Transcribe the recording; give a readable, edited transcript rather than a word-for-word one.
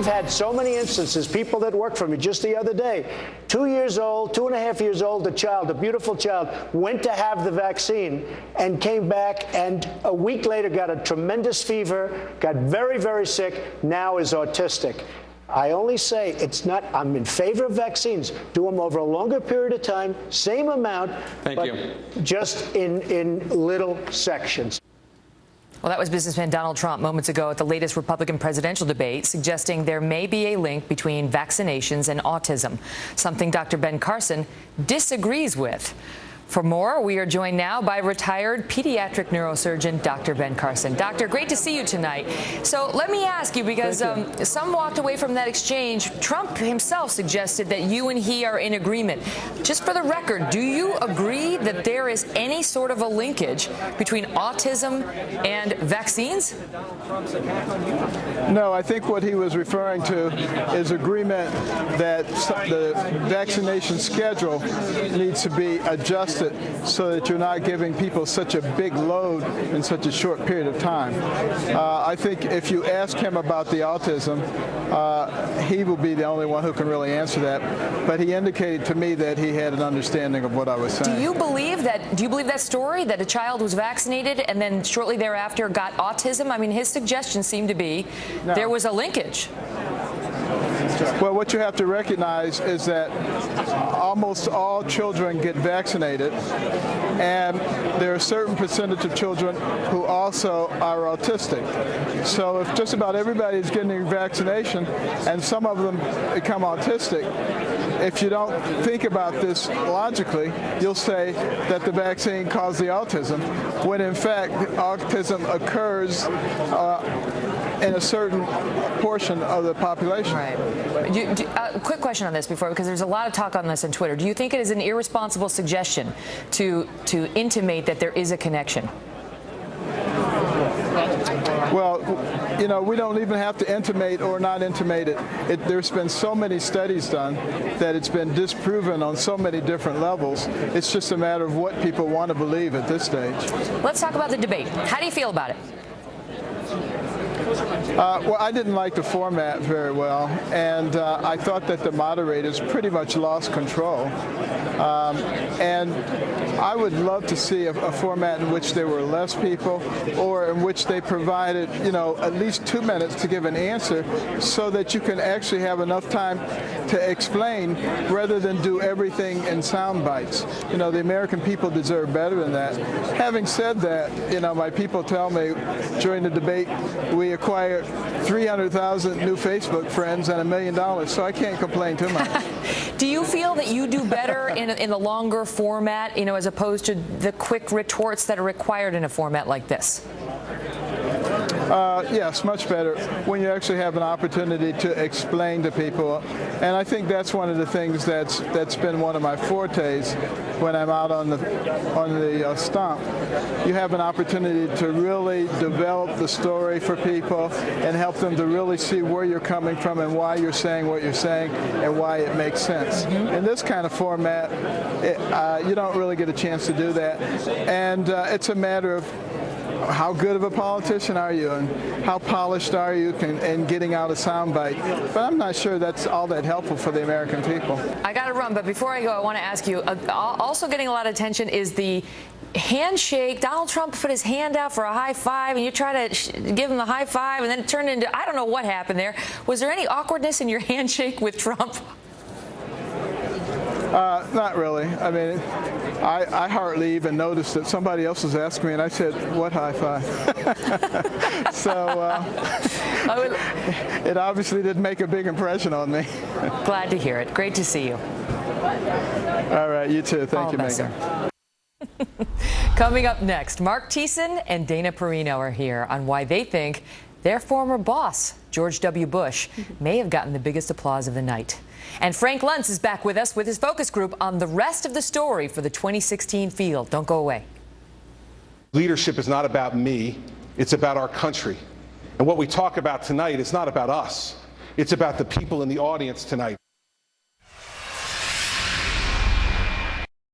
had so many instances, people that worked for me just the other day, 2 years old, 2.5 years old, a child, a beautiful child, went to have the vaccine and came back and a week later got a tremendous fever, got very, very sick, now is autistic. I only say it's not, I'm in favor of vaccines. Do them over a longer period of time, same amount, but just in little sections. Well, that was businessman Donald Trump moments ago at the latest Republican presidential debate, suggesting there may be a link between vaccinations and autism, something Dr. Ben Carson disagrees with. For more, we are joined now by retired pediatric neurosurgeon Dr. Ben Carson. Doctor, great to see you tonight. So let me ask you, because some walked away from that exchange. Trump himself suggested that you and he are in agreement. Just for the record, do you agree that there is any sort of a linkage between autism and vaccines? No, I think what he was referring to is agreement that the vaccination schedule needs to be adjusted so that you're not giving people such a big load in such a short period of time. I think if you ask him about the autism, he will be the only one who can really answer that. But he indicated to me that he had an understanding of what I was saying. Do you believe that story, that a child was vaccinated and then shortly thereafter got autism? I mean, his suggestion seemed to be there was a linkage. Well, what you have to recognize is that almost all children get vaccinated, and there are a certain percentage of children who also are autistic. So if just about everybody is getting a vaccination and some of them become autistic, if you don't think about this logically, you'll say that the vaccine caused the autism, when in fact autism occurs in a certain portion of the population. Right. Quick question on this because there's a lot of talk on this on Twitter. Do you think it is an irresponsible suggestion to intimate that there is a connection? Well, you know, we don't even have to intimate or not intimate it. There's been so many studies done that it's been disproven on so many different levels. It's just a matter of what people want to believe at this stage. Let's talk about the debate. How do you feel about it? Well, I didn't like the format very well, and I thought that the moderators pretty much lost control. And I would love to see a format in which there were less people, or in which they provided, you know, at least 2 minutes to give an answer, so that you can actually have enough time to explain rather than do everything in sound bites. You know, the American people deserve better than that. Having said that, you know, my people tell me during the debate we acquired 300,000 new Facebook friends and $1 million, so I can't complain too much. Do you feel that you do better in the longer format, you know, as opposed to the quick retorts that are required in a format like this? Yes, much better when you actually have an opportunity to explain to people, and I think that's one of the things that's been one of my fortes when I'm out on the stump. You have an opportunity to really develop the story for people and help them to really see where you're coming from and why you're saying what you're saying and why it makes sense. In this kind of format, you don't really get a chance to do that, and it's a matter of how good of a politician are you and how polished are you in getting out a soundbite. But I'm not sure that's all that helpful for the American people. I got to run, but before I go, I want to ask you, also getting a lot of attention is the handshake. Donald Trump put his hand out for a high five, and you try to give him the high five, and then it turned into, I don't know what happened there. Was there any awkwardness in your handshake with Trump? Not really. I mean, I hardly even noticed that somebody else was asking me, and I said, "What high five?" So it obviously didn't make a big impression on me. Glad to hear it. Great to see you. All right, you too. Thank you, Megan. Coming up next, Mark Thiessen and Dana Perino are here on why they think their former boss, George W. Bush, may have gotten the biggest applause of the night. And Frank Luntz is back with us with his focus group on the rest of the story for the 2016 field. Don't go away. Leadership is not about me. It's about our country. And what we talk about tonight is not about us. It's about the people in the audience tonight.